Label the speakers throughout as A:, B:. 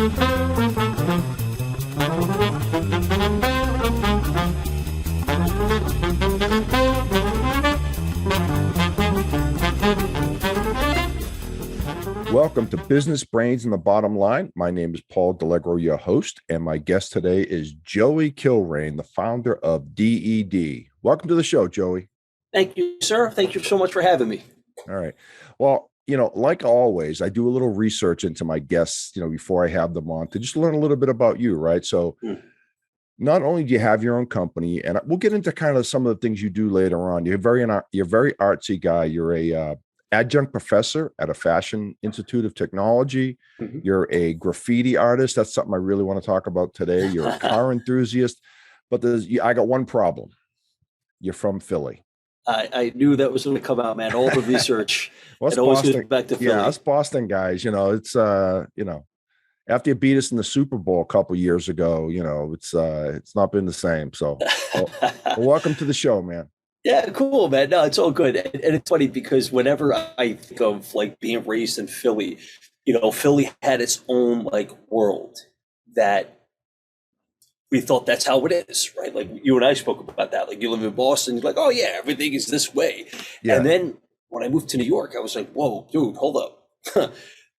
A: Welcome to Business Brains and the Bottom Line. My name is Paul Delegro, your host, and my guest today is Joey Kilrain, the founder of DED. Welcome to the show, Joey.
B: Thank you, sir. Thank you so much for having me.
A: All right. Well, like always, I do a little research into my guests, before I have them on to just learn a little bit about you, right? So not only do you have your own company, and we'll get into kind of some of the things you do later on. You're a very artsy guy. You're a adjunct professor at a fashion institute of technology. Mm-hmm. You're a graffiti artist. That's something I really want to talk about today. You're a car enthusiast, but I got one problem. You're from Philly.
B: I knew that was going to come out, man. All the research.
A: Well, it always goes back to Philly. Yeah, us Boston guys, it's after you beat us in the Super Bowl a couple years ago, it's not been the same. So welcome to the show, man.
B: Yeah, cool, man. No, it's all good. And it's funny because whenever I think of like being raised in Philly, Philly had its own like world that we thought that's how it is, right? Like you and I spoke about that. Like you live in Boston, you're like, oh yeah, everything is this way. Yeah. And then when I moved to New York, I was like, whoa, dude, hold up.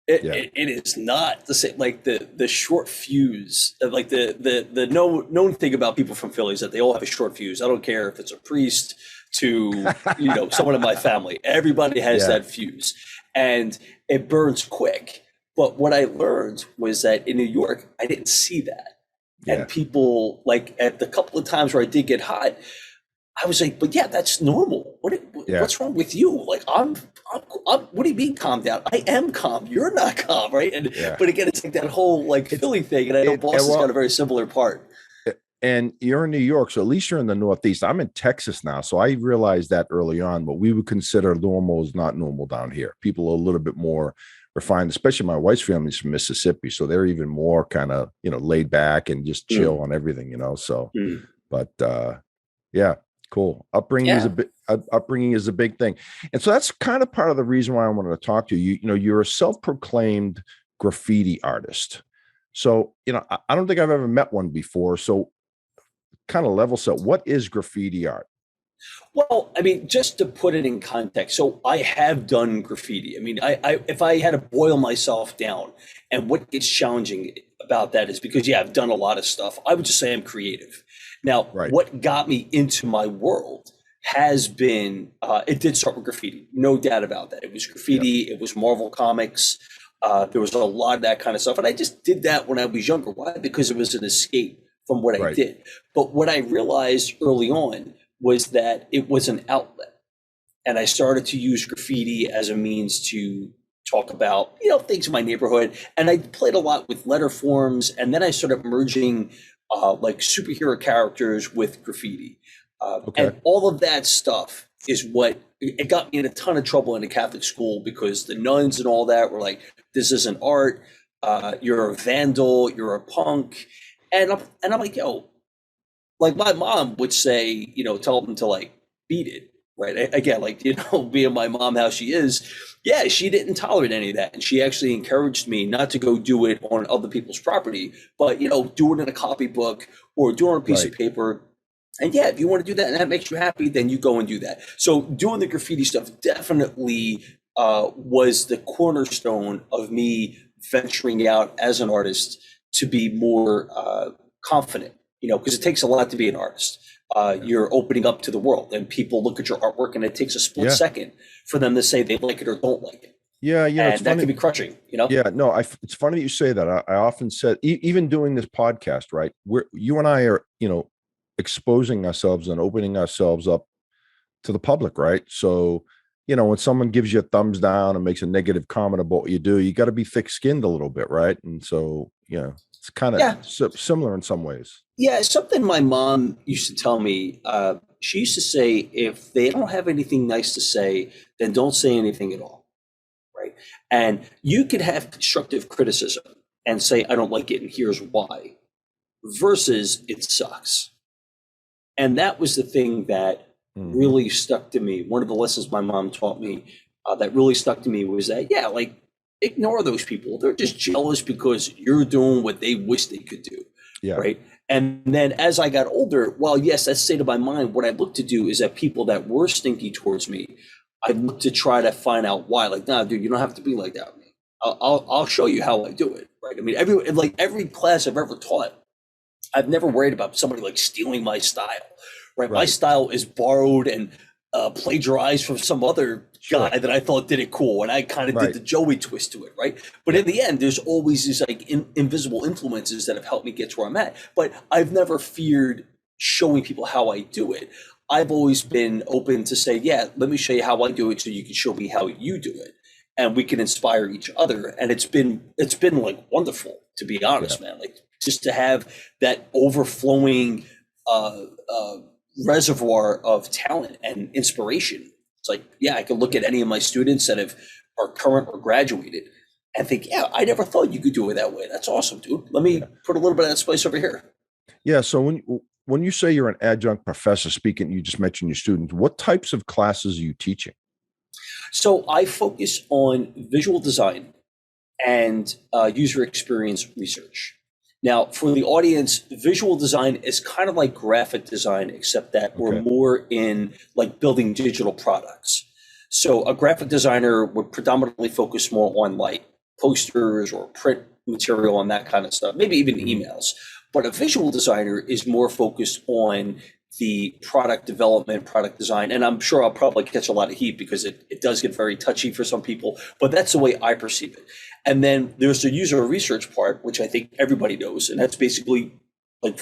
B: It is not the same. Like the short fuse, like the known thing about people from Philly is that they all have a short fuse. I don't care if it's a priest to someone in my family. Everybody has that fuse, and it burns quick. But what I learned was that in New York, I didn't see that, and people like at the couple of times where I did get hot, I was like, but yeah, that's normal. What's wrong with you? Like, I'm what do you mean calm down? I am calm. You're not calm, right? But again, it's like that whole like Philly thing. And I know Boston's got a very similar part.
A: And you're in New York, so at least you're in the Northeast. I'm in Texas now, so I realized that early on. What we would consider normal is not normal down here. People are a little bit more refined, especially my wife's family's from Mississippi, so they're even more kind of laid back and just chill on everything, So, but cool. Upbringing is a big thing, and so that's kind of part of the reason why I wanted to talk to you. You're a self-proclaimed graffiti artist, so I don't think I've ever met one before. So, kind of level set, what is graffiti art?
B: Well, I mean, just to put it in context, so I have done graffiti. I mean, I if I had to boil myself down, and what gets challenging about that is because I've done a lot of stuff. I would just say I'm creative. Now, what got me into my world has been, it did start with graffiti, no doubt about that. It was graffiti, it was Marvel Comics, there was a lot of that kind of stuff. And I just did that when I was younger. Why? Because it was an escape from what I did. But what I realized early on was that it was an outlet. And I started to use graffiti as a means to talk about, things in my neighborhood. And I played a lot with letter forms. And then I started merging like superhero characters with graffiti. And all of that stuff is what it got me in a ton of trouble in a Catholic school because the nuns and all that were like, this isn't art. You're a vandal. You're a punk. And I'm like, yo, like my mom would say, tell them to like beat it. Right. Again, like, being my mom, how she is. Yeah, she didn't tolerate any of that. And she actually encouraged me not to go do it on other people's property, but, do it in a copybook or do it on a piece of paper. And if you want to do that and that makes you happy, then you go and do that. So doing the graffiti stuff definitely was the cornerstone of me venturing out as an artist to be more confident, because it takes a lot to be an artist. You're opening up to the world and people look at your artwork and it takes a split second for them to say they like it or don't like it. And that can be crushing,
A: Yeah, no, it's funny that you say that. I often said, even doing this podcast, right, you and I are, exposing ourselves and opening ourselves up to the public, right? So, when someone gives you a thumbs down and makes a negative comment about what you do, you got to be thick-skinned a little bit, right? And so, it's kind of similar in some ways.
B: Yeah, something my mom used to tell me, she used to say, if they don't have anything nice to say, then don't say anything at all, right? And you could have constructive criticism and say, I don't like it and here's why, versus it sucks. And that was the thing that really stuck to me. One of the lessons my mom taught me that really stuck to me was that, like ignore those people. They're just jealous because you're doing what they wish they could do.
A: Yeah.
B: Right. And then as I got older, well, yes, that state of my mind, what I looked to do is that people that were stinky towards me, I looked to try to find out why. Like, nah, dude, you don't have to be like that with me. I'll show you how I do it. Right. I mean, every class I've ever taught, I've never worried about somebody like stealing my style. Right. My style is borrowed and plagiarized from some other guy that I thought did it cool, and I kind of did the Joey twist to it, right? But in the end, there's always these like invisible influences that have helped me get to where I'm at. But I've never feared showing people how I do it. I've always been open to say, yeah, let me show you how I do it, so you can show me how you do it, and we can inspire each other. And it's been like wonderful, to be honest, man. Like just to have that overflowing reservoir of talent and inspiration. It's like, yeah, I can look at any of my students that are current or graduated and think, yeah, I never thought you could do it that way. That's awesome, dude. Let me put a little bit of that spice over here.
A: Yeah. So when you say you're an adjunct professor speaking, you just mentioned your students, what types of classes are you teaching?
B: So I focus on visual design and user experience research. Now, for the audience, visual design is kind of like graphic design, except that we're more in like building digital products. So a graphic designer would predominantly focus more on like posters or print material and that kind of stuff, maybe even emails. But a visual designer is more focused on the product development, product design. And I'm sure I'll probably catch a lot of heat because it does get very touchy for some people, but that's the way I perceive it. And then there's the user research part, which I think everybody knows. And that's basically like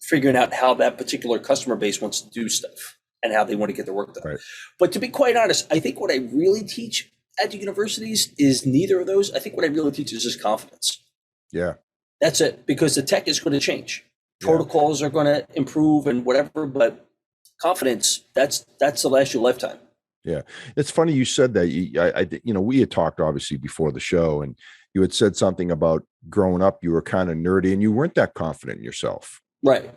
B: figuring out how that particular customer base wants to do stuff and how they want to get their work done. Right. But to be quite honest, I think what I really teach at the universities is neither of those. I think what I really teach is just confidence.
A: Yeah.
B: That's it, because the tech is going to change. Protocols are going to improve and whatever, but confidence, that's the last of your lifetime.
A: Yeah. It's funny you said that. We had talked obviously before the show, and you had said something about growing up, you were kind of nerdy and you weren't that confident in yourself.
B: Right.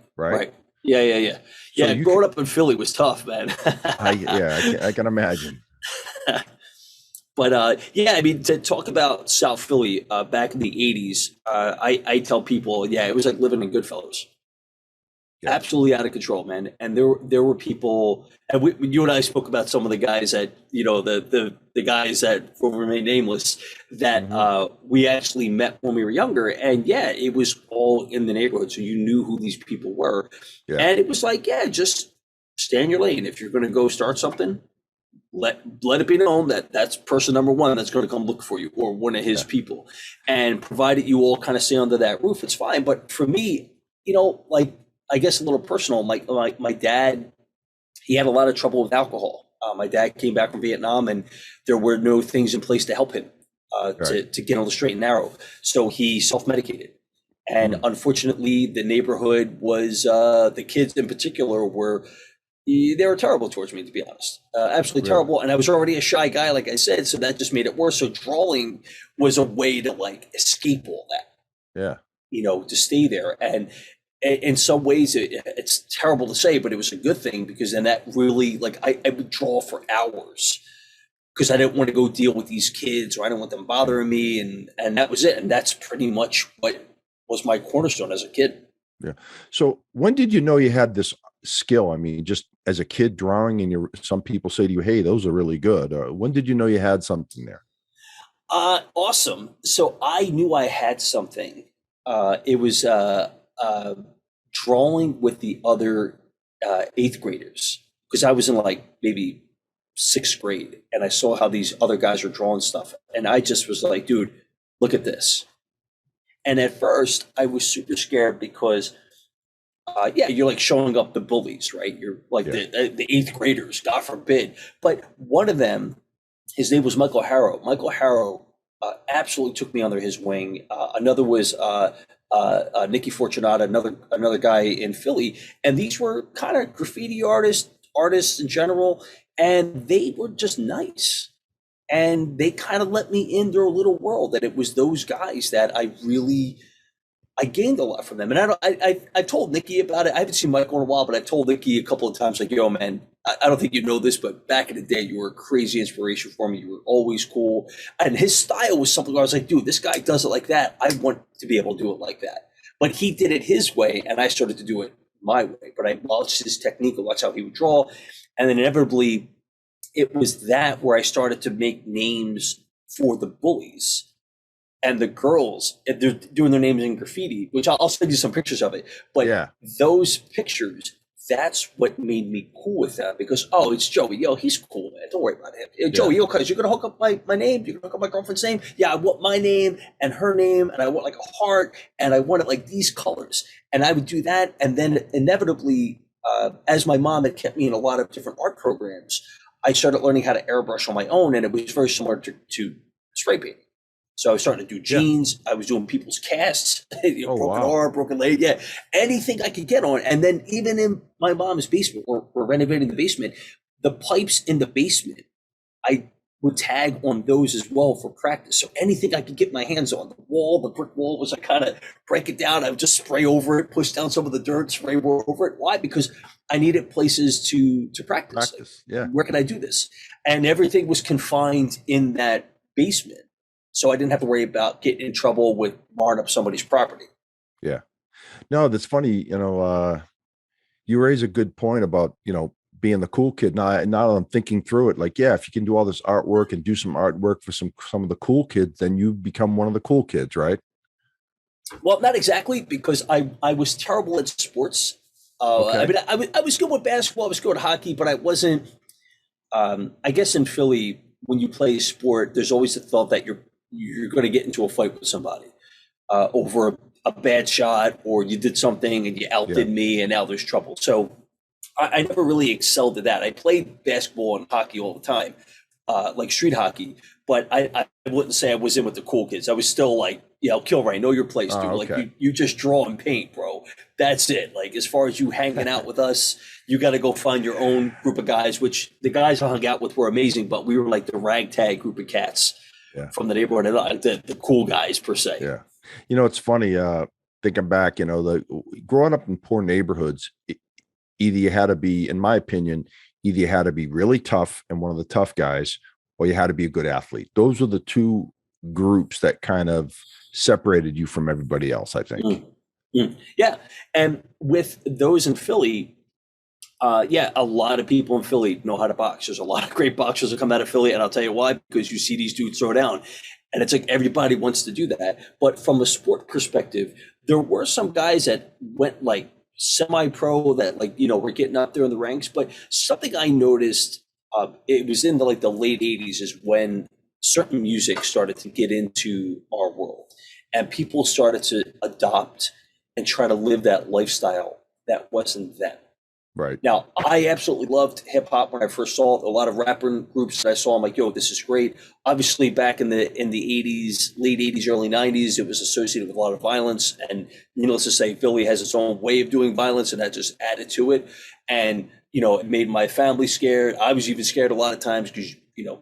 B: Yeah. So growing up in Philly was tough, man.
A: I can imagine.
B: But I mean, to talk about South Philly back in the 80s, I tell people, it was like living in Goodfellas. Yeah. Absolutely out of control, man. And there were people, and you and I spoke about some of the guys that, the guys that will remain nameless, that we actually met when we were younger. And it was all in the neighborhood. So you knew who these people were. Yeah. And it was like, just stay in your lane. If you're going to go start something, let it be known that that's person number one that's going to come look for you, or one of his people. And provided you all kind of stay under that roof, it's fine. But for me, I guess a little personal, my dad, he had a lot of trouble with alcohol. My dad came back from Vietnam, and there were no things in place to help him to get on the straight and narrow. So he self-medicated. And unfortunately, the neighborhood was, the kids in particular they were terrible towards me, to be honest. Absolutely terrible. And I was already a shy guy, like I said, so that just made it worse. So drawing was a way to escape all that. Yeah. To stay there. And in some ways, it's terrible to say, but it was a good thing, because then that really, I would draw for hours because I didn't want to go deal with these kids, or I didn't want them bothering me. And that was it. And that's pretty much what was my cornerstone as a kid.
A: Yeah. So when did you know you had this skill? I mean, just as a kid drawing, and some people say to you, hey, those are really good. When did you know you had something there?
B: Awesome. So I knew I had something. It was drawing with the other 8th graders, because I was in maybe 6th grade, and I saw how these other guys were drawing stuff. And I just was like, dude, look at this. And at first I was super scared because you're showing up the bullies, right? You're the 8th graders, God forbid. But one of them, his name was Michael Harrow. Michael Harrow absolutely took me under his wing. Another was Nicky Fortunata, another guy in Philly. And these were kind of graffiti artists in general, and they were just nice. And they kind of let me in their little world, that it was those guys that I really I gained a lot from them. And I told Nikki about it. I haven't seen Michael in a while, but I told Nikki a couple of times, like, yo, man, I don't think you know this, but back in the day, you were a crazy inspiration for me. You were always cool. And his style was something where I was like, dude, this guy does it like that. I want to be able to do it like that. But he did it his way, and I started to do it my way. But I watched his technique, I watched how he would draw. And then inevitably, it was that where I started to make names for the bullies. And the girls, they're doing their names in graffiti, which I'll send you some pictures of it. But
A: Yeah.
B: those pictures, that's what made me cool with that, because, oh, it's Joey. Yo, he's cool, man. Don't worry about him. Joey, yo, cuz you're going to hook up my name? You're going to hook up my girlfriend's name? Yeah, I want my name and her name, and I want like a heart, and I want it like these colors. And I would do that. And then inevitably, as my mom had kept me in a lot of different art programs, I started learning how to airbrush on my own, and it was very similar to spray painting. So I was starting to do jeans. I was doing people's casts, broken arm, broken leg. Yeah, anything I could get on. And then even in my mom's basement, we're renovating the basement, the pipes in the basement, I would tag on those as well for practice. So anything I could get my hands on, the brick wall was, I kind of break it down. I would just spray over it, push down some of the dirt, spray more over it. Why? Because I needed places to practice. Like, where can I do this? And everything was confined in that basement. So I didn't have to worry about getting in trouble with marring up somebody's property.
A: Yeah. No, that's funny. You raise a good point about, being the cool kid. Now I'm thinking through it, like, yeah, if you can do all this artwork and do some artwork for some of the cool kids, then you become one of the cool kids, right?
B: Well, not exactly, because I was terrible at sports. I mean, I was good with basketball, I was good at hockey, but I wasn't. I guess in Philly, when you play sport, there's always the thought that you're going to get into a fight with somebody over a bad shot, or you did something and you outdid me, and now there's trouble. So I never really excelled at that. I played basketball and hockey all the time, like street hockey, but I wouldn't say I was in with the cool kids. I was still like, Kilrain, know your place, dude. Like you just draw and paint, bro. That's it. Like, as far as you hanging out with us, you got to go find your own group of guys, which the guys I hung out with were amazing, but we were like the ragtag group of cats from the neighborhood, and the cool guys per se.
A: Yeah. It's funny, thinking back, growing up in poor neighborhoods, either you had to be, in my opinion, you had to be really tough and one of the tough guys, or you had to be a good athlete. Those were the two groups that kind of separated you from everybody else, I think.
B: Yeah. And with those in Philly, a lot of people in Philly know how to box. There's a lot of great boxers that come out of Philly, and I'll tell you why, because you see these dudes throw down, and it's like everybody wants to do that. But from a sport perspective, there were some guys that went like semi-pro that, like, were getting up there in the ranks. But something I noticed, it was in the late 80s, is when certain music started to get into our world, and people started to adopt and try to live that lifestyle that wasn't them.
A: Right.
B: Now, I absolutely loved hip hop when I first saw it. A lot of rapper groups that I saw, I'm like, yo, this is great. Obviously, back in the 80s, late 80s, early 90s, it was associated with a lot of violence. And needless to say, Philly has its own way of doing violence, and that just added to it. And, it made my family scared. I was even scared a lot of times because,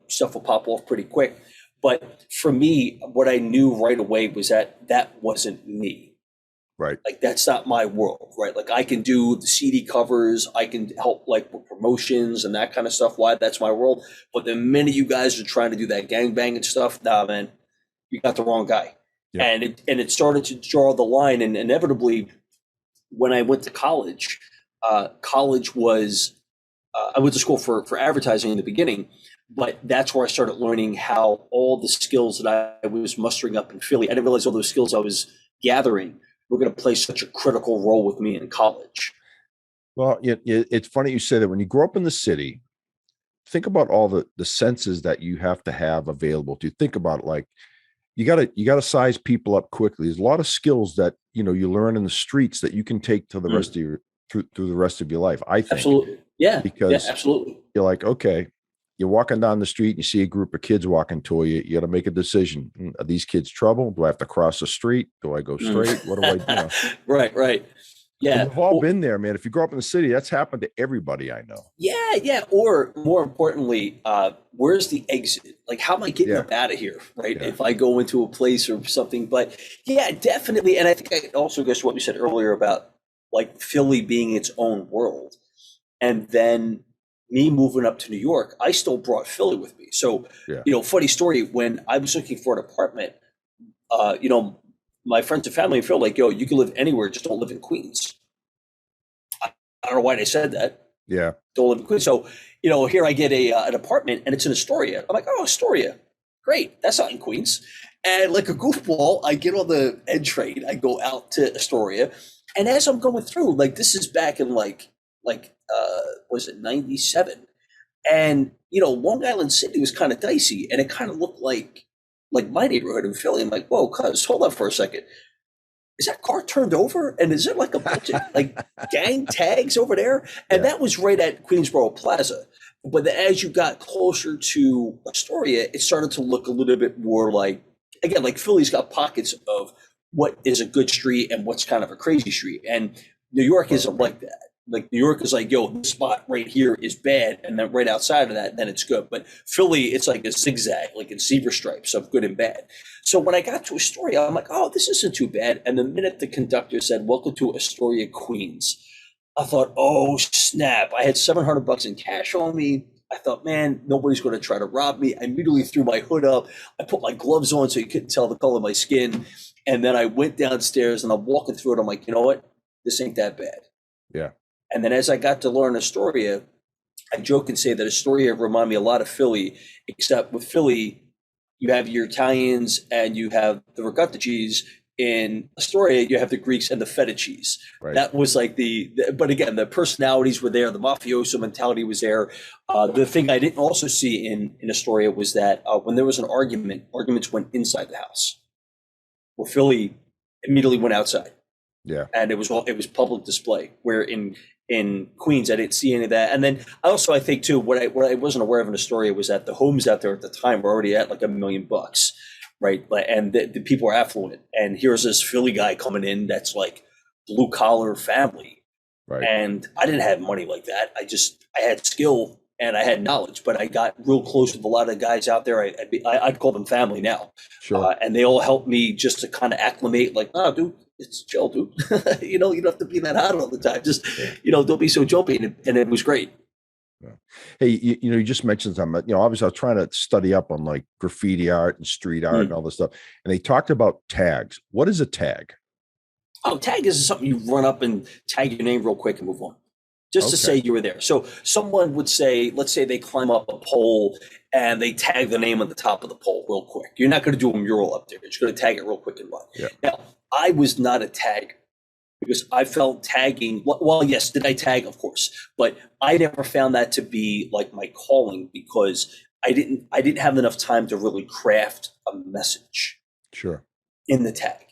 B: stuff will pop off pretty quick. But for me, what I knew right away was that wasn't me.
A: Right.
B: Like, that's not my world, right? Like, I can do the CD covers, I can help like with promotions and that kind of stuff. Why? That's my world. But the minute you guys are trying to do that gangbanging stuff, nah, man, you got the wrong guy. Yeah. And it started to draw the line. And inevitably, when I went to college, college was, I went to school for advertising in the beginning, but that's where I started learning how all the skills that I was mustering up in Philly, I didn't realize all those skills I was gathering were going to play such a critical role with me in college.
A: Well, it's funny you say that. When you grow up in the city, think about all the senses that you have to have available to you. Think about, like, you gotta size people up quickly. There's a lot of skills that you learn in the streets that you can take to the rest of your through the rest of your life, I think.
B: Absolutely. Yeah.
A: Because
B: absolutely.
A: You're like, okay, you're walking down the street and you see a group of kids walking toward you. You got to make a decision. Are these kids trouble? Do I have to cross the street? Do I go straight? What do I do?
B: Right. Yeah.
A: We've all been there, man. If you grow up in the city, that's happened to everybody I know.
B: Yeah, yeah. Or more importantly, where's the exit? Like, how am I getting
A: Yeah,
B: up out of here, right?
A: yeah,
B: If I go into a place or something. But yeah, definitely. And I think I also guess what we said earlier about like Philly being its own world. And then me moving up to New York, I still brought Philly with me. So,
A: yeah.
B: funny story, when I was looking for an apartment, my friends and family feel like, yo, you can live anywhere, just don't live in Queens. I don't know why they said that.
A: Yeah.
B: Don't live in Queens. So, here I get an apartment and it's in Astoria. I'm like, oh, Astoria. Great. That's not in Queens. And like a goofball, I get on the N train. I go out to Astoria. And as I'm going through, like this is back in was it 97? And, Long Island City was kind of dicey and it kind of looked like my neighborhood in Philly. I'm like, whoa, cuz, hold on for a second. Is that car turned over? And is there like a bunch of like gang tags over there? And
A: Yeah.
B: that was right at Queensboro Plaza. But as you got closer to Astoria, it started to look a little bit more like, again, like Philly's got pockets of what is a good street and what's kind of a crazy street. And New York isn't like that. Like New York is like, yo, this spot right here is bad, and then right outside of that, then it's good. But Philly, it's like a zigzag, like in zebra stripes of good and bad. So when I got to Astoria, I'm like, oh, this isn't too bad. And the minute the conductor said, welcome to Astoria, Queens, I thought, oh, snap. I had $700 in cash on me. I thought, man, nobody's going to try to rob me. I immediately threw my hood up. I put my gloves on so you couldn't tell the color of my skin. And then I went downstairs and I'm walking through it. I'm like, you know what? This ain't that bad.
A: Yeah.
B: And then as I got to learn Astoria, I joke and say that Astoria reminded me a lot of Philly, except with Philly, you have your Italians and you have the ricotta cheese. In Astoria, you have the Greeks and the feta cheese.
A: Right.
B: That was like but again, the personalities were there. The mafioso mentality was there. The thing I didn't also see in Astoria was that when there was an argument, arguments went inside the house. Well, Philly immediately went outside.
A: Yeah.
B: And it was public display, where in Queens I didn't see any of that. And then I think too, what I wasn't aware of in Astoria was that the homes out there at the time were already at like $1 million, right? And the people are affluent. And here's this Philly guy coming in that's like blue collar family,
A: Right.
B: and I didn't have money like that. I had skill and I had knowledge, but I got real close with a lot of guys out there. I'd call them family now.
A: Sure.
B: And they all helped me just to kind of acclimate, like, oh, dude, it's chill, dude. You don't have to be that hot all the time. Just, don't be so jumpy. And it was great.
A: Yeah. Hey, you just mentioned something, obviously I was trying to study up on like graffiti art and street art and all this stuff. And they talked about tags. What is a tag?
B: Oh, tag is something you run up and tag your name real quick and move on. Just to say you were there. So someone would say, let's say they climb up a pole and they tag the name on the top of the pole real quick. You're not going to do a mural up there. You're just going to tag it real quick and run.
A: Yeah.
B: Now, I was not a tagger because I felt tagging, well, yes, did I tag? Of course. But I never found that to be like my calling because I didn't have enough time to really craft a message
A: Sure.
B: in the tag.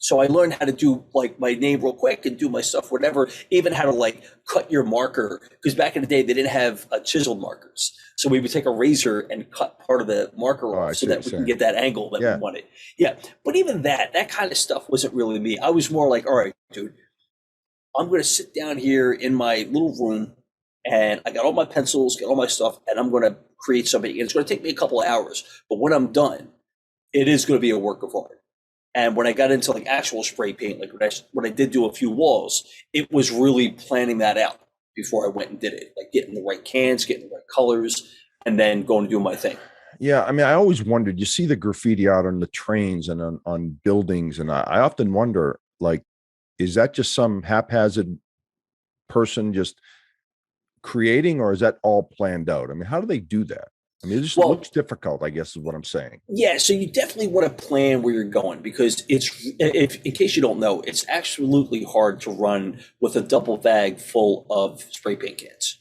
B: So I learned how to do like my name real quick and do my stuff, whatever, even how to like cut your marker. Because back in the day, they didn't have chiseled markers. So we would take a razor and cut part of the marker off so that we can get that angle that we wanted. Yeah. But even that kind of stuff wasn't really me. I was more like, all right, dude, I'm going to sit down here in my little room and I got all my pencils, got all my stuff, and I'm going to create something. And it's going to take me a couple of hours. But when I'm done, it is going to be a work of art. And when I got into like actual spray paint, like when I did do a few walls, it was really planning that out before I went and did it, like getting the right cans, getting the right colors, and then going to do my thing.
A: Yeah. I mean, I always wondered, you see the graffiti out on the trains and on buildings. And I often wonder, like, is that just some haphazard person just creating, or is that all planned out? I mean, how do they do that? I mean, it just looks difficult, I guess is what I'm saying.
B: Yeah, so you definitely want to plan where you're going because in case you don't know, it's absolutely hard to run with a duffel bag full of spray paint cans.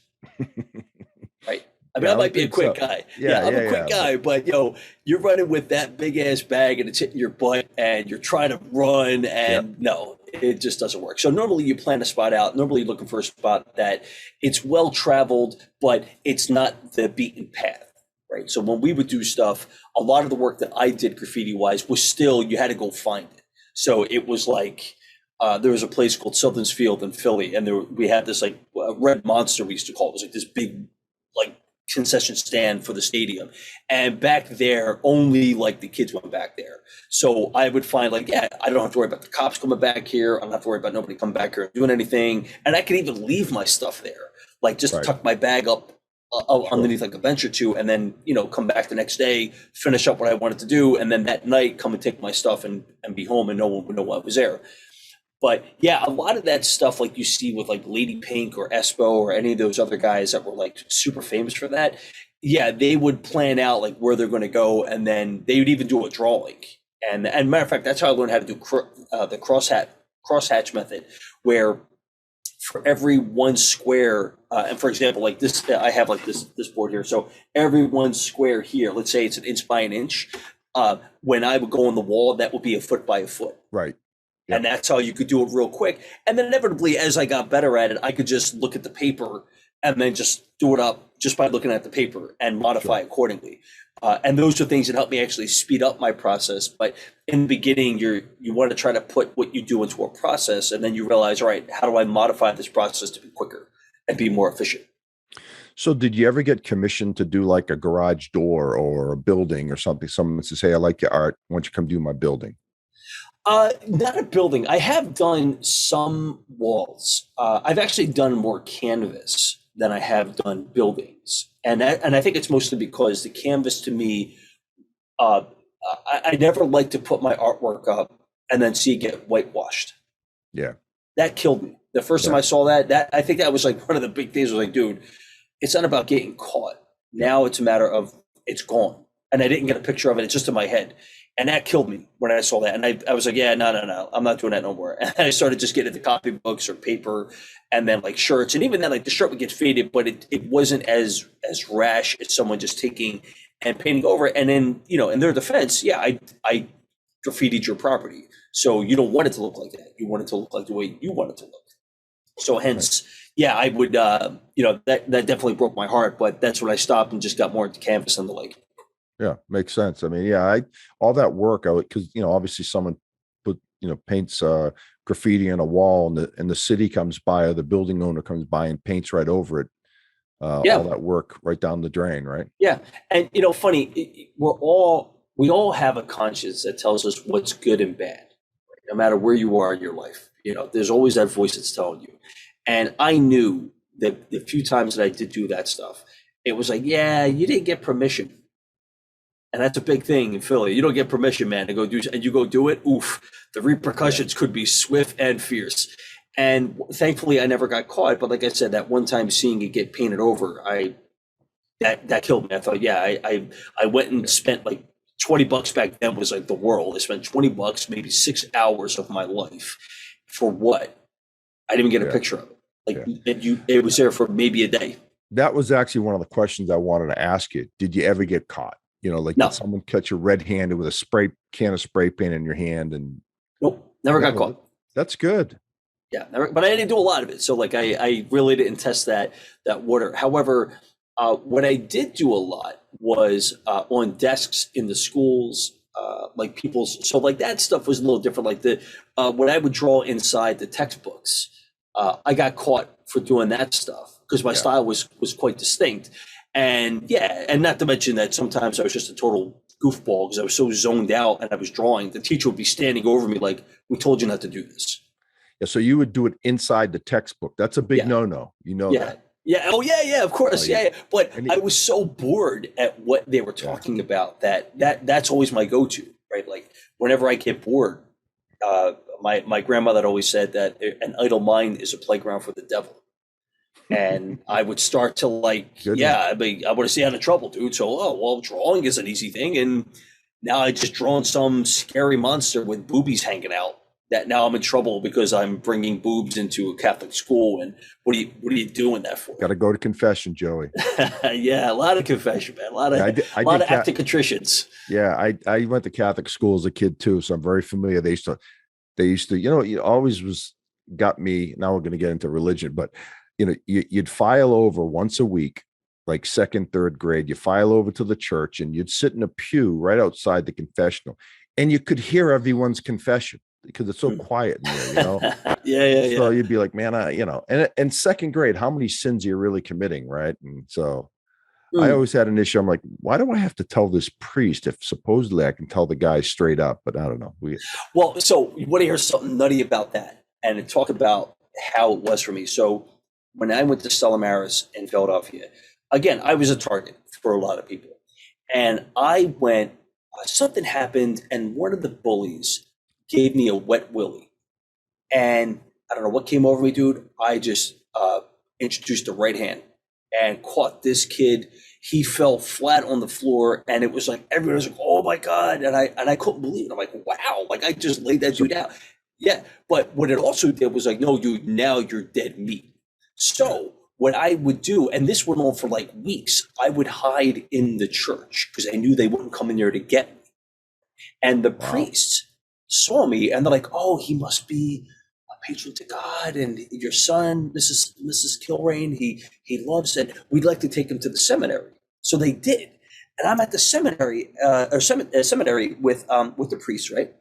B: Right? I mean, I might be a quick guy. Yeah, I'm a quick guy, but you're running with that big ass bag and it's hitting your butt and you're trying to run and no, it just doesn't work. So normally you plan a spot out. Normally you're looking for a spot that it's well traveled, but it's not the beaten path. Right. So when we would do stuff, a lot of the work that I did graffiti wise was still, you had to go find it. So it was like, there was a place called Southern's Field in Philly, and we had this like red monster, we used to call it. It was like this big like concession stand for the stadium. And back there, only like the kids went back there. So I would find like, yeah, I don't have to worry about the cops coming back here. I don't have to worry about nobody coming back here and doing anything. And I could even leave my stuff there, like just
A: Right.
B: tuck my bag up underneath like a bench or two, and then, come back the next day, finish up what I wanted to do. And then that night come and take my stuff and be home, and no one would know I was there. But yeah, a lot of that stuff like you see with like Lady Pink or Espo or any of those other guys that were like super famous for that. Yeah, they would plan out like where they're going to go, and then they would even do a drawing. And matter of fact, that's how I learned how to do the crosshatch method, where for every one square, and for example, like this, I have like this board here. So every one square here, let's say it's an inch by an inch. When I would go on the wall, that would be a foot by a foot.
A: Right.
B: Yep. And that's how you could do it real quick. And then inevitably, as I got better at it, I could just look at the paper and then just do it up just by looking at the paper and modify accordingly. And those are things that help me actually speed up my process. But in the beginning, you want to try to put what you do into a process, and then you realize, all right, how do I modify this process to be quicker and be more efficient?
A: So did you ever get commissioned to do like a garage door or a building or something? Someone says, hey, I like your art. Why don't you come do my building?
B: Not a building. I have done some walls. I've actually done more canvas than I have done buildings, and I think it's mostly because the canvas to me, I never like to put my artwork up and then see it get whitewashed.
A: Yeah,
B: that killed me. The first time I saw that I think that was like one of the big things. Was like, dude, it's not about getting caught. Now it's a matter of it's gone, and I didn't get a picture of it. It's just in my head. And that killed me when I saw that. And I was like, yeah, no, I'm not doing that no more. And I started just getting the copybooks or paper and then like shirts. And even then, like the shirt would get faded, but it wasn't as rash as someone just taking and painting over it. And then, in their defense, yeah, I graffitied your property. So you don't want it to look like that. You want it to look like the way you want it to look. So hence, yeah, I would, that definitely broke my heart. But that's when I stopped and just got more into canvas and the like.
A: Yeah, makes sense. I mean, yeah, all that work, because obviously someone paints graffiti on a wall, and the city comes by, or the building owner comes by and paints right over it. All that work right down the drain, right?
B: Yeah, and funny, we all have a conscience that tells us what's good and bad, right? No matter where you are in your life. There's always that voice that's telling you. And I knew that the few times that I did do that stuff, it was like, yeah, you didn't get permission. And that's a big thing in Philly. You don't get permission, man, to go do, and you go do it. Oof, the repercussions could be swift and fierce. And thankfully, I never got caught. But like I said, that one time seeing it get painted over, that killed me. I thought, yeah, I went and spent like $20 back then was like the world. I spent $20, maybe 6 hours of my life for what? I didn't even get a picture of it. Like it was there for maybe a day.
A: That was actually one of the questions I wanted to ask you. Did you ever get caught? No. Did someone catch you red-handed with a can of spray paint in your hand? And
B: nope, never got caught.
A: That's good.
B: Yeah, never, but I didn't do a lot of it. So like I really didn't test that water. However, what I did do a lot was on desks in the schools, like people's. So like that stuff was a little different. Like when I would draw inside the textbooks, I got caught for doing that stuff because my style was quite distinct. And and not to mention that sometimes I was just a total goofball because I was so zoned out and I was drawing. The teacher would be standing over me like, we told you not to do this.
A: Yeah, so you would do it inside the textbook. That's a big no-no. That.
B: Yeah. Oh, yeah, of course. Yeah. But I was so bored at what they were talking about that's always my go-to, right? Like whenever I get bored, my grandmother always said that an idle mind is a playground for the devil. And I would start to like, I want to stay out of trouble, dude. So, drawing is an easy thing. And now I just drawn some scary monster with boobies hanging out that now I'm in trouble because I'm bringing boobs into a Catholic school. And what are you doing that for?
A: Got to go to confession, Joey.
B: Yeah, a lot of confession, man. A lot of active contritions.
A: Yeah, I went to Catholic school as a kid too, so I'm very familiar. They used to, it always got me. Now we're going to get into religion, but you'd file over once a week, like second, third grade. You file over to the church and you'd sit in a pew right outside the confessional. and you could hear everyone's confession because it's so quiet in there, So
B: Yeah.
A: you'd be like, man, and second grade, how many sins are you really committing, right? And so I
B: Mm.
A: always had an issue. I'm like, why do I have to tell this priest if supposedly I can tell the guy straight up? But I don't know.
B: Well, so you want to hear something nutty about that and talk about how it was for me. So when I went to Stella Maris in Philadelphia, again, I was a target for a lot of people. And I went, something happened, and one of the bullies gave me a wet willy. And I don't know what came over me, dude. I just introduced the right hand and caught this kid. He fell flat on the floor, and it was like everyone was like, "Oh my god!" And I couldn't believe it. I'm like, "Wow!" Like I just laid that dude out. Yeah, but what it also did was like, "No, dude, now you're dead meat." So what I would do, and this went on for like weeks, I would hide in the church because I knew they wouldn't come in there to get me. And the
A: Wow.
B: priests saw me, and they're like, "Oh, he must be a patron to God, and your son, Mrs. Kilrain, he loves it. We'd like to take him to the seminary." So they did, and I'm at the seminary seminary with the priest, right?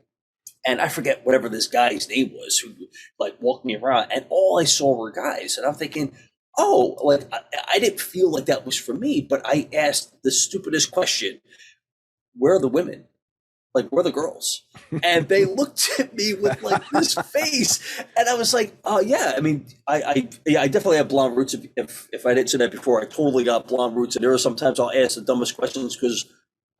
B: And I forget whatever this guy's name was who like walked me around, and all I saw were guys, and I'm thinking, oh, like I didn't feel like that was for me, but I asked the stupidest question: Where are the women? Like, where are the girls? And they looked at me with like this face, and I was like, "Oh yeah, I mean, yeah, I definitely have blonde roots. If I didn't say that before, I totally got blonde roots. And there are sometimes I'll ask the dumbest questions because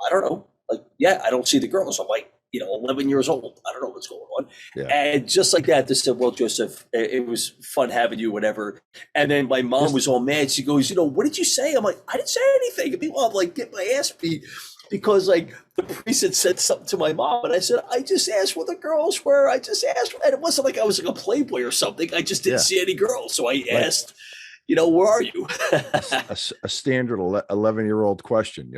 B: I don't know. Like, yeah, I don't see the girls. I'm like, 11 years old. I don't know what's going on.
A: Yeah.
B: And just like that, they said, "Well, Joseph, it was fun having you, whatever." And then my mom
A: Just
B: was all mad. She goes, "What did you say?" I'm like, "I didn't say anything." And people, I'm like, get my ass beat because like the priest had said something to my mom, and I said, "I just asked where the girls were. I just asked," and it wasn't like I was like a playboy or something. I just didn't
A: yeah,
B: see any girls, so I
A: like
B: asked, "Where are you?"
A: a standard 11-year-old question,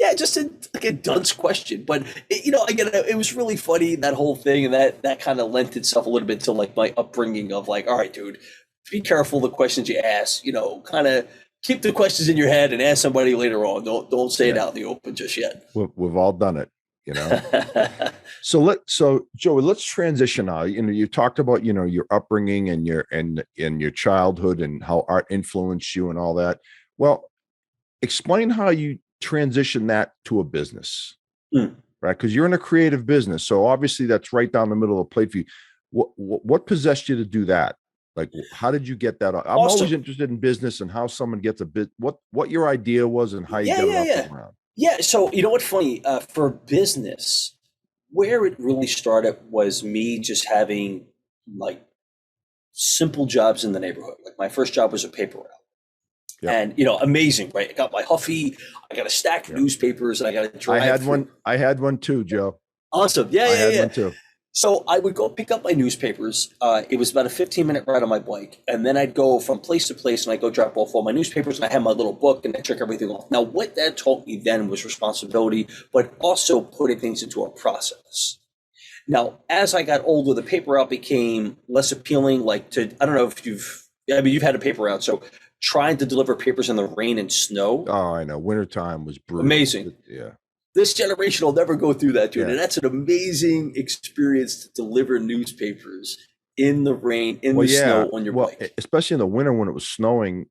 B: Yeah, just like a dunce question, but again, it was really funny, that whole thing, and that kind of lent itself a little bit to like my upbringing of like, all right, dude, be careful the questions you ask. Kind of keep the questions in your head and ask somebody later on. Don't say it
A: Yeah.
B: out in the open just yet.
A: We've all done it. So Joey, let's transition now. You talked about, your upbringing and your childhood and how art influenced you and all that. Well, explain how you transition that to a business,
B: Mm.
A: right? Because you're in a creative business. So obviously that's right down the middle of the plate for you. What possessed you to do that? Like, how did you get that? I'm always
B: Awesome.
A: interested in business and how someone gets a bit, what your idea was and how you
B: Yeah,
A: get it
B: yeah,
A: off the
B: yeah.
A: ground.
B: Yeah. So you know what's funny? For business, where it really started was me just having like simple jobs in the neighborhood. Like my first job was a paper route.
A: Yep.
B: And amazing, right? I got my Huffy, I got a stack of
A: Yep.
B: newspapers, and I got to
A: I
B: drive
A: had
B: through.
A: one. I had one too, Joe.
B: Awesome. Yeah,
A: I
B: yeah,
A: had
B: yeah.
A: one too.
B: So I would go pick up my newspapers. It was about a 15-minute ride on my bike. And then I'd go from place to place and I'd go drop off all my newspapers, and I had my little book and I check everything off. Now, what that taught me then was responsibility, but also putting things into a process. Now, as I got older, the paper route became less appealing. I don't know if you've had a paper route. So trying to deliver papers in the rain and snow,
A: Oh, I know. Wintertime was brutal.
B: amazing.
A: Yeah.
B: This generation will never go through that, dude.
A: Yeah.
B: And that's an amazing experience to deliver newspapers in the rain, in
A: Well,
B: the
A: yeah.
B: snow on your
A: Well,
B: bike.
A: especially in the winter when it was snowing.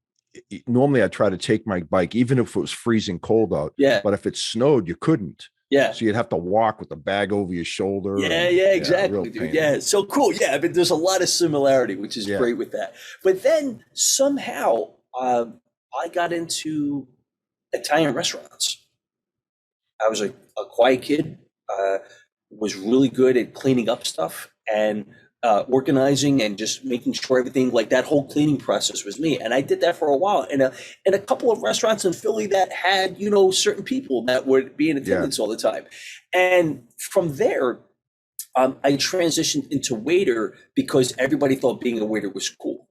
A: Normally, I try to take my bike, even if it was freezing cold out.
B: Yeah,
A: But if it snowed, you couldn't.
B: yeah,
A: So you'd have to walk with the bag over your shoulder,
B: yeah,
A: and
B: yeah,
A: yeah, real
B: exactly, dude.
A: pain.
B: Yeah, so cool. Yeah, I mean, there's a lot of similarity, which is
A: Yeah.
B: great with that. But then somehow I got into Italian restaurants. I was a quiet kid, uh, was really good at cleaning up stuff and organizing and just making sure everything, like that whole cleaning process was me. And I did that for a while in a couple of restaurants in Philly that had, certain people that would be in
A: Yeah.
B: attendance all the time. And from there, I transitioned into waiter because everybody thought being a waiter was cool.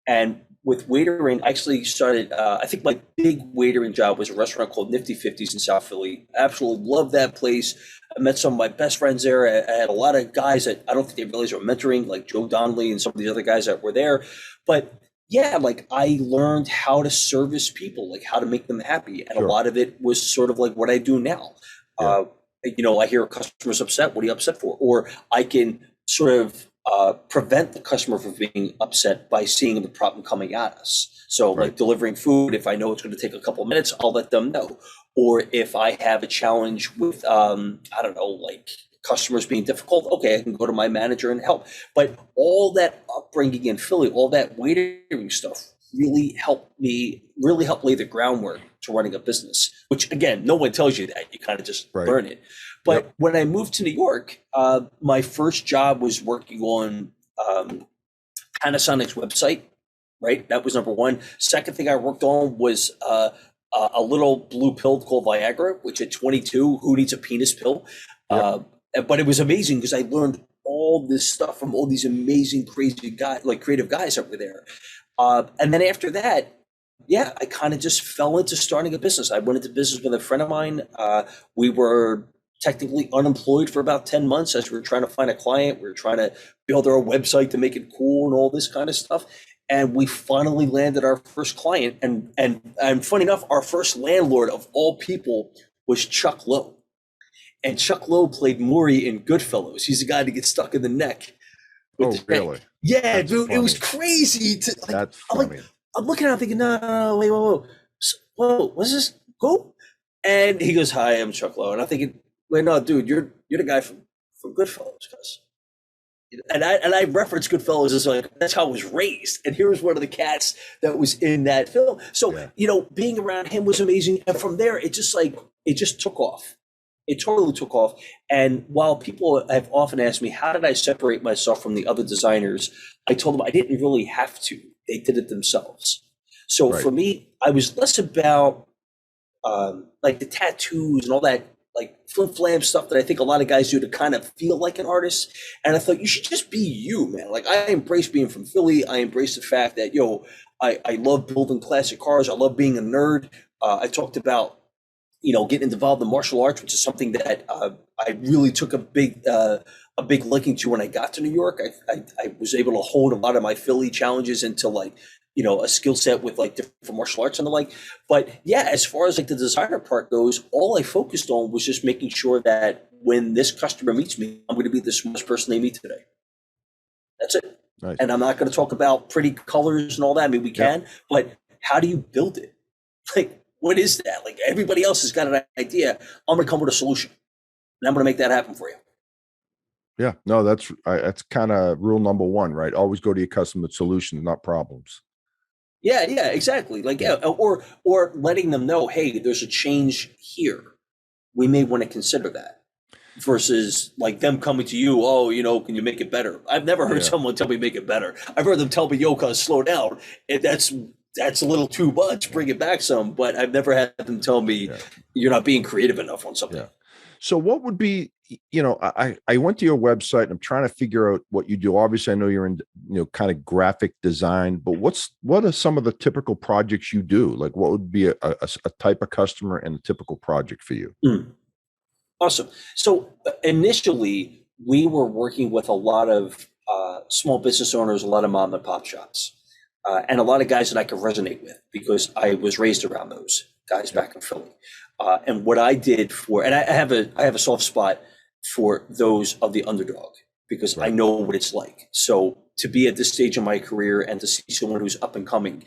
B: And with waitering, I actually started, I think my big waitering job was a restaurant called Nifty Fifties in South Philly. Absolutely loved that place. I met some of my best friends there. I had a lot of guys that I don't think they realized were mentoring, like Joe Donnelly and some of the other guys that were there. But yeah, like I learned how to service people, like how to make them happy. And a
A: Sure.
B: lot of it was sort of like what I do now.
A: Yeah.
B: I hear a customer's upset. What are you upset for? Or I can sort of prevent the customer from being upset by seeing the problem coming at us. So
A: Right.
B: like delivering food, if I know it's going to take a couple of minutes, I'll let them know. Or if I have a challenge with, I don't know, like customers being difficult, okay, I can go to my manager and help. But all that upbringing in Philly, all that waitering stuff really helped lay the groundwork to running a business, which again, no one tells you that. You kind of just
A: Right.
B: learn it. But
A: Yep.
B: when I moved to New York, my first job was working on Panasonic's website, right? That was number one. Second thing I worked on was a little blue pill called Viagra, which at 22, who needs a penis pill?
A: Yep.
B: Uh, but it was amazing because I learned all this stuff from all these amazing, crazy guys, like creative guys over there. And then after that, yeah, I kind of just fell into starting a business. I went into business with a friend of mine. We were technically unemployed for about 10 months as we were trying to find a client. We were trying to build our website to make it cool and all this kind of stuff. And we finally landed our first client. And funny enough, our first landlord of all people was Chuck Lowe. And Chuck Lowe played Maury in Goodfellas. He's the guy that gets stuck in the neck.
A: Oh, really?
B: Yeah,
A: That's
B: dude, it was
A: funny.
B: crazy.
A: That's
B: I'm
A: funny.
B: like, I'm looking at him thinking, no, wait, whoa, what's this? Who? And he goes, hi, I'm Chuck Lowe. And I'm thinking, wait, no, dude, you're the guy from Goodfellas, guys. And I reference Goodfellas as like, that's how I was raised. And here was one of the cats that was in that film. So,
A: Yeah.
B: being around him was amazing. And from there, it just took off. It totally took off. And while people have often asked me, how did I separate myself from the other designers? I told them I didn't really have to. They did it themselves. So
A: Right.
B: for me, I was less about like the tattoos and all that like flim flam stuff that I think a lot of guys do to kind of feel like an artist. And I thought you should just be you, man. Like I embrace being from Philly. I embrace the fact that, I love building classic cars. I love being a nerd. I talked about getting involved in martial arts, which is something that I really took a big liking to when I got to New York. I was able to hone a lot of my Philly challenges into like, a skill set with like different martial arts and the like. But yeah, as far as like the designer part goes, all I focused on was just making sure that when this customer meets me, I'm going to be the smartest person they meet today. That's it.
A: Nice.
B: And I'm not going to talk about pretty colors and all that. I mean, we can, but how do you build it? Like, what is that? Like everybody else has got an idea. I'm going to come with a solution and I'm going to make that happen for you.
A: Yeah. No, that's kind of rule number one, right? Always go to your customer with solutions, not problems.
B: Yeah, exactly. Like, or letting them know, hey, there's a change here. We may want to consider that versus like them coming to you. Oh, can you make it better? I've never heard someone tell me make it better. I've heard them tell me, yo, cuz slow down. And that's a little too much. Bring it back some. But I've never had them tell me you're not being creative enough on something.
A: Yeah. So what would be, I went to your website and I'm trying to figure out what you do. Obviously, I know you're in, kind of graphic design, but what are some of the typical projects you do? Like what would be a type of customer and a typical project for you?
B: Awesome. So initially, we were working with a lot of small business owners, a lot of mom and pop shops, and a lot of guys that I could resonate with because I was raised around those guys back in Philly. And what I did and I have a soft spot for those of the underdog because I know what it's like. So to be at this stage in my career and to see someone who's up and coming,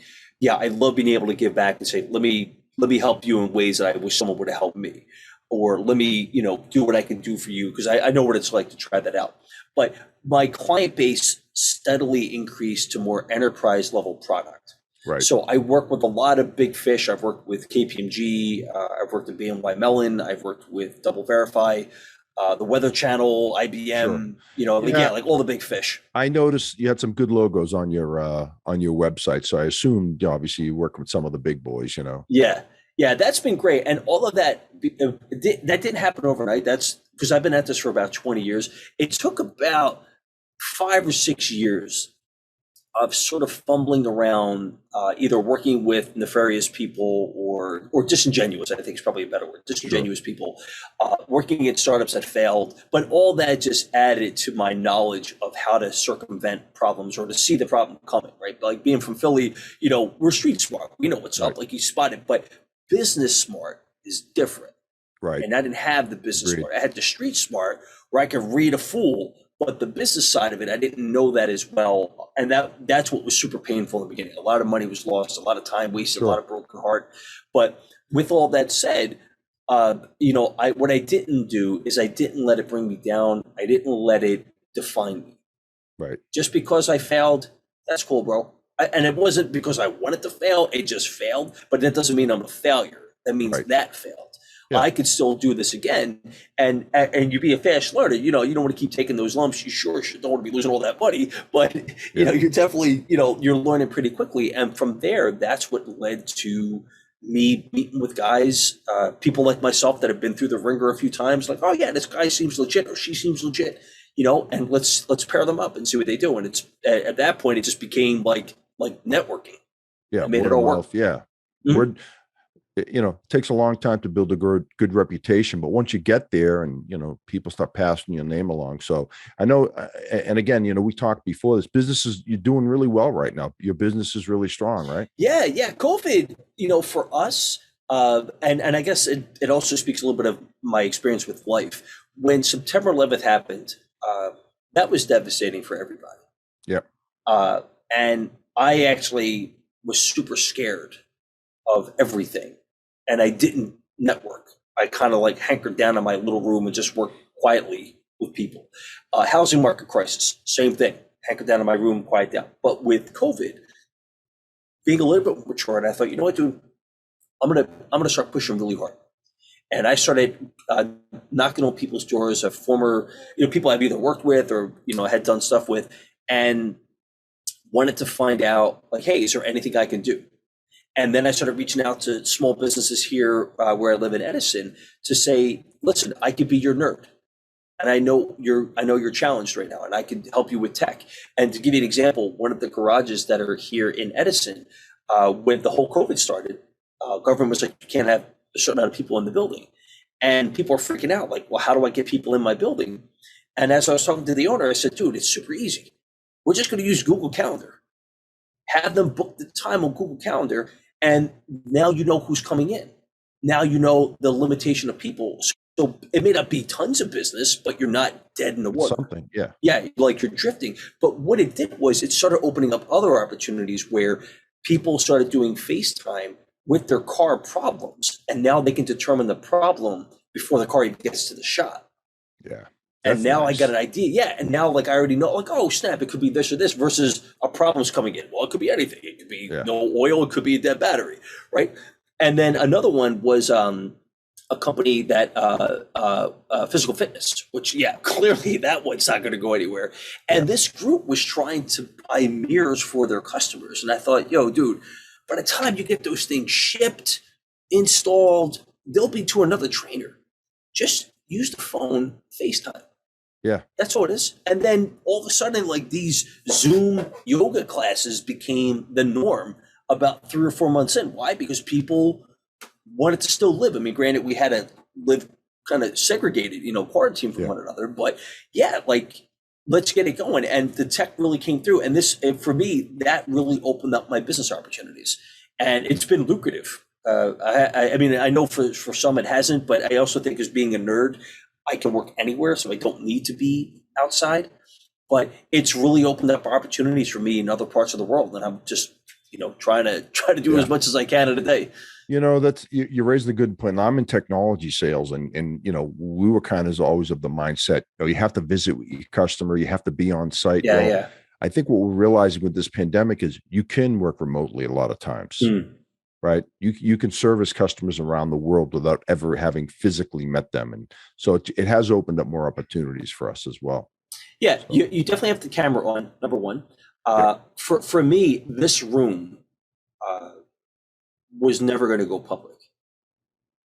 B: I love being able to give back and say, let me help you in ways that I wish someone would have helped me. Or let me, do what I can do for you because I know what it's like to try that out. But my client base steadily increased to more enterprise level product.
A: Right.
B: So I work with a lot of big fish. I've worked with KPMG. I've worked with BNY Mellon. I've worked with Double Verify, the Weather Channel, IBM. Like all the big fish.
A: I noticed you had some good logos on your website, so I assumed obviously you work with some of the big boys.
B: Yeah, that's been great. And all of that didn't happen overnight. That's because I've been at this for about 20 years. It took about 5 or 6 years of sort of fumbling around, either working with nefarious people or disingenuous, I think is probably a better word, disingenuous people, working at startups that failed. But all that just added to my knowledge of how to circumvent problems or to see the problem coming, right? Like being from Philly, we're street smart. We know what's up, like you spot it. But business smart is different.
A: Right.
B: And I didn't have the business
A: Agreed.
B: smart. I had the street smart where I could read a fool, but the business side of it, I didn't know that as well. And that's what was super painful in the beginning. A lot of money was lost, a lot of time wasted, a lot of broken heart. But with all that said, what I didn't do is I didn't let it bring me down. I didn't let it define me.
A: Right.
B: Just because I failed, that's cool, bro. And it wasn't because I wanted to fail, it just failed. But that doesn't mean I'm a failure. That means that failed. Yeah. I could still do this again. And you be a fast learner. You don't want to keep taking those lumps. You sure don't want to be losing all that money. But, you're definitely, you're learning pretty quickly. And from there, that's what led to me meeting with guys, people like myself that have been through the ringer a few times. Like, oh, yeah, this guy seems legit or she seems legit. And let's pair them up and see what they do. And it's at that point, it just became like networking.
A: Yeah.
B: I made it all work.
A: Yeah. Mm-hmm. It takes a long time to build a good reputation, but once you get there and, people start passing your name along. So I know, and again, we talked before, this business you're doing really well right now. Your business is really strong, right?
B: Yeah. COVID, for us, and I guess it also speaks a little bit of my experience with life. When September 11th happened, that was devastating for everybody.
A: Yeah.
B: And I actually was super scared of everything. And I didn't network. I kind of hankered down in my little room and just worked quietly with people. Housing market crisis, same thing. Hankered down in my room, quiet down. But with COVID, being a little bit more mature, and I thought, you know what, dude, I'm gonna start pushing really hard. And I started knocking on people's doors of former, people I've either worked with or had done stuff with, and wanted to find out, hey, is there anything I can do? And then I started reaching out to small businesses here where I live in Edison to say, listen, I could be your nerd. And I know you're challenged right now and I could help you with tech. And to give you an example, one of the garages that are here in Edison, when the whole COVID started, government was like, you can't have a certain amount of people in the building. And people are freaking out, well, how do I get people in my building? And as I was talking to the owner, I said, dude, it's super easy. We're just going to use Google Calendar. Have them book the time on Google Calendar. And now you know who's coming in. Now you know the limitation of people. So it may not be tons of business, but you're not dead in the water.
A: Something, yeah.
B: Yeah, you're drifting. But what it did was it started opening up other opportunities where people started doing FaceTime with their car problems. And now they can determine the problem before the car even gets to the shop.
A: Yeah.
B: And now nice. I got an idea. Yeah. And now I already know, oh, snap, it could be this or this versus a problem's coming in. Well, it could be anything. It could be no oil. It could be a dead battery. Right. And then another one was a company that physical fitness, which, clearly that one's not going to go anywhere. And this group was trying to buy mirrors for their customers. And I thought, yo, dude, by the time you get those things shipped, installed, they'll be to another trainer. Just use the phone, FaceTime.
A: Yeah.
B: That's all it is. And then all of a sudden, these Zoom yoga classes became the norm about 3 or 4 months in. Why? Because people wanted to still live. I mean, granted, we had to live kind of segregated, quarantined from one another. But let's get it going. And the tech really came through. And for me, that really opened up my business opportunities. And it's been lucrative. I mean, I know for some it hasn't, but I also think as being a nerd, I can work anywhere, so I don't need to be outside. But it's really opened up opportunities for me in other parts of the world, and I'm just, trying to do as much as I can in a day.
A: That's you're raising a good point. I'm in technology sales, and we were kind of always of the mindset, you have to visit with your customer, you have to be on site.
B: Yeah.
A: I think what we're realizing with this pandemic is you can work remotely a lot of times. Right. You can service customers around the world without ever having physically met them. And so it has opened up more opportunities for us as well.
B: Yeah, so. You definitely have the camera on, number one. For me, this room was never going to go public.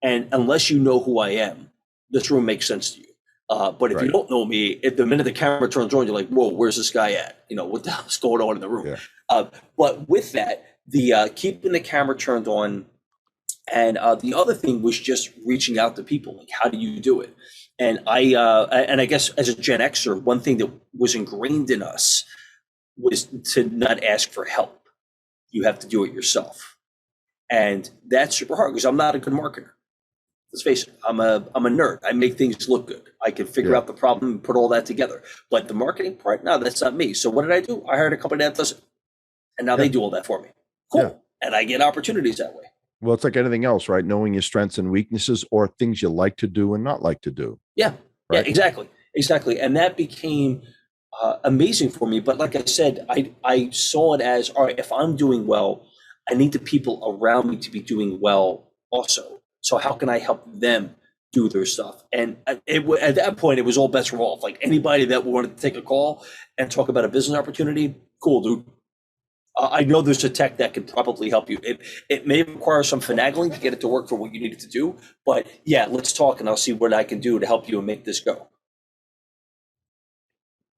B: And unless you know who I am, this room makes sense to you. But if you don't know me, the minute the camera turns on, you're like, whoa, where's this guy at? What the hell's going on in the room? Yeah. But with that, the keeping the camera turned on, and the other thing was just reaching out to people. How do you do it? And I guess as a Gen Xer, one thing that was ingrained in us was to not ask for help. You have to do it yourself, and that's super hard because I'm not a good marketer. let's face it, I'm a nerd. I make things look good. I can figure
A: Yeah.
B: out the problem and put all that together. But the marketing part, no, that's not me. So what did I do? I hired a company that does it, and now
A: Yeah.
B: they do all that for me.
A: Yeah.
B: Cool. And I get opportunities that way.
A: Well, it's like anything else, right? Knowing your strengths and weaknesses, or things you like to do and not like to do.
B: Yeah.
A: Right.
B: Yeah, exactly. And that became amazing for me. But like I said, I saw it as, all right, if I'm doing well, I need the people around me to be doing well also. So how can I help them do their stuff? And at that point, it was all bets were off. Like anybody that wanted to take a call and talk about a business opportunity, cool, dude. I know there's a tech that can probably help you. It may require some finagling to get it to work for what you need it to do, but yeah, let's talk and I'll see what I can do to help you and make this go.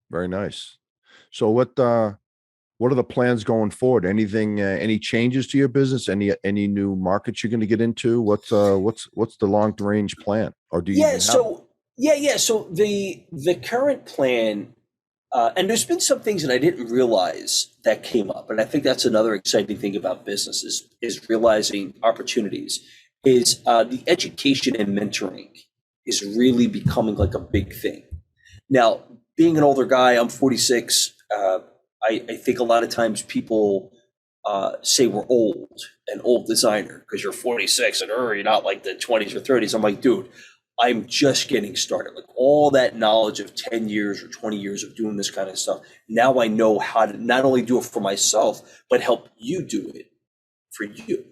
A: Very nice. So what are the plans going forward? Anything, any changes to your business? Any new markets you're going to get into? What's the long range plan? Or do you
B: Yeah,
A: even have?
B: so yeah. So the current plan, and there's been some things that I didn't realize that came up, and I think that's another exciting thing about business is realizing opportunities. Is the education and mentoring is really becoming like a big thing. Now, being an older guy, I'm 46. I think a lot of times people say we're old, an old designer, because you're 46 and you're not like the 20s or 30s. I'm like, dude, I'm just getting started. Like all that knowledge of 10 years or 20 years of doing this kind of stuff. Now I know how to not only do it for myself, but help you do it for you.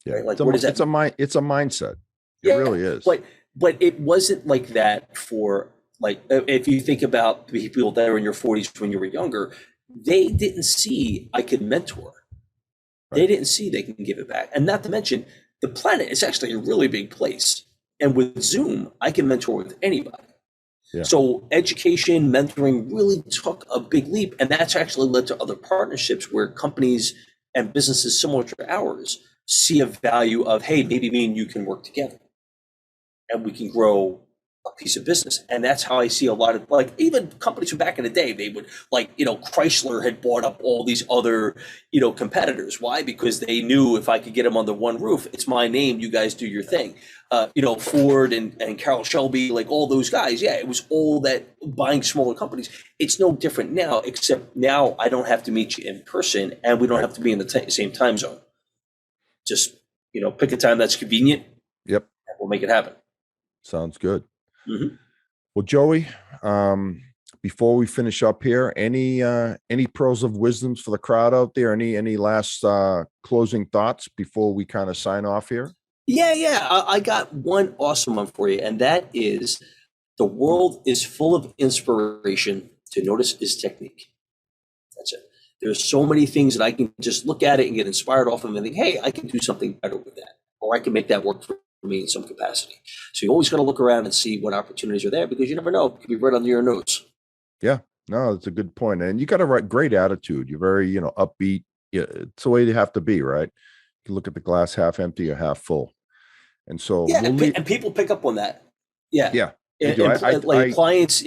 A: Yeah,
B: Right? Like, what does that mean?
A: it's a mindset. It
B: Yeah,
A: really is.
B: but it wasn't like that for like if you think about the people that are in your 40s when you were younger, they didn't see I could mentor. They
A: Right.
B: didn't see they can give it back. And not to mention, the planet is actually a really big place. And with Zoom, I can mentor with anybody.
A: Yeah.
B: So education, mentoring really took a big leap. And that's actually led to other partnerships where companies and businesses similar to ours see a value of, hey, maybe me and you can work together and we can grow a piece of business. And that's how I see a lot of, like, even companies from back in the day, they would, like, Chrysler had bought up all these other, competitors. Why? Because they knew if I could get them under one roof, it's my name, you guys do your thing. Ford and Carroll Shelby, like all those guys. Yeah, it was all that buying smaller companies. It's no different now, except now I don't have to meet you in person and we don't have to be in the same time zone. Just, pick a time that's convenient
A: Yep.
B: and we'll make it happen.
A: Sounds good.
B: Mm-hmm.
A: Well, Joey, before we finish up here, any pearls of wisdoms for the crowd out there? Any last closing thoughts before we kind of sign off here?
B: Yeah. I got one awesome one for you, and that is the world is full of inspiration. To notice is technique. That's it. There's so many things that I can just look at it and get inspired off of and think, hey, I can do something better with that, or I can make that work for me in some capacity. So you always got to look around and see what opportunities are there because you never know. It could be right under your nose.
A: Yeah, no, that's a good point. And you got a great attitude. You're very, upbeat. Yeah, it's the way you have to be, right? You look at the glass half empty or half full. And so
B: Yeah, and people pick up on that. Yeah.
A: Yeah. I
B: clients,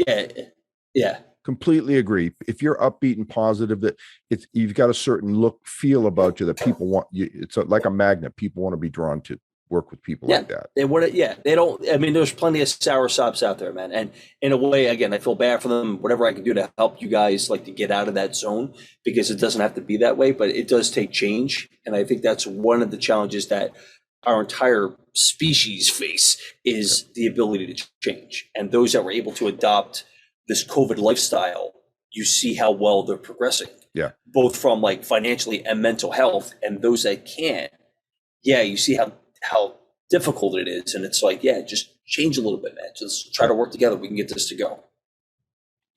B: yeah.
A: Completely agree. If you're upbeat and positive, that you've got a certain look, feel about you that people want you. It's like a magnet. People want to be drawn to work with people like that.
B: They want to, they don't, I mean, there's plenty of sour sops out there, man. And in a way, again, I feel bad for them, whatever I can do to help you guys like to get out of that zone, because it doesn't have to be that way, but it does take change. And I think that's one of the challenges that our entire species face is the ability to change. And those that were able to adopt this COVID lifestyle, you see how well they're progressing.
A: Yeah.
B: Both from like financially and mental health. And those that can't, you see how difficult it is. And it's like, just change a little bit, man. Just try to work together. We can get this to go.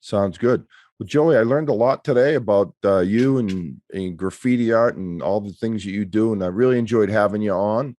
A: Sounds good. Well, Joey, I learned a lot today about you and graffiti art and all the things that you do. And I really enjoyed having you on.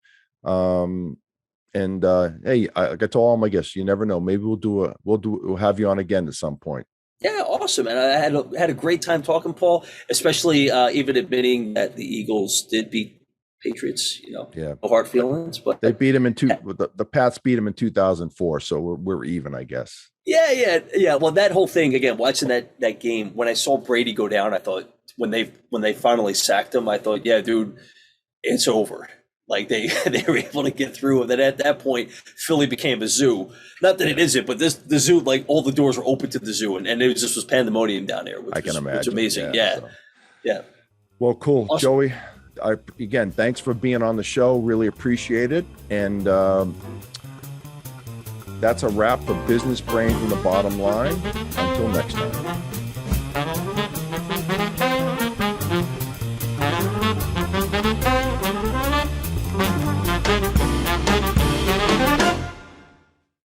A: Hey, like I told all my guests, you never know. Maybe we'll have you on again at some point.
B: Yeah, awesome. And I had a great time talking, Paul, especially even admitting that the Eagles did beat Patriots, no hard feelings, but
A: they beat him the Pats beat him in 2004. So we're even, I guess.
B: Yeah. Well, that whole thing again, watching that game, when I saw Brady go down, I thought when they finally sacked him, I thought, yeah, dude, it's over. Like they were able to get through. And then at that point, Philly became a zoo. Not that it isn't, but the zoo, like all the doors were open to the zoo, and it just was pandemonium down there. Which
A: I can imagine.
B: Which amazing. Yeah.
A: So. Well, cool, awesome. Joey. Again, thanks for being on the show. Really appreciate it. And that's a wrap for Business Brains and the Bottom Line. Until next time.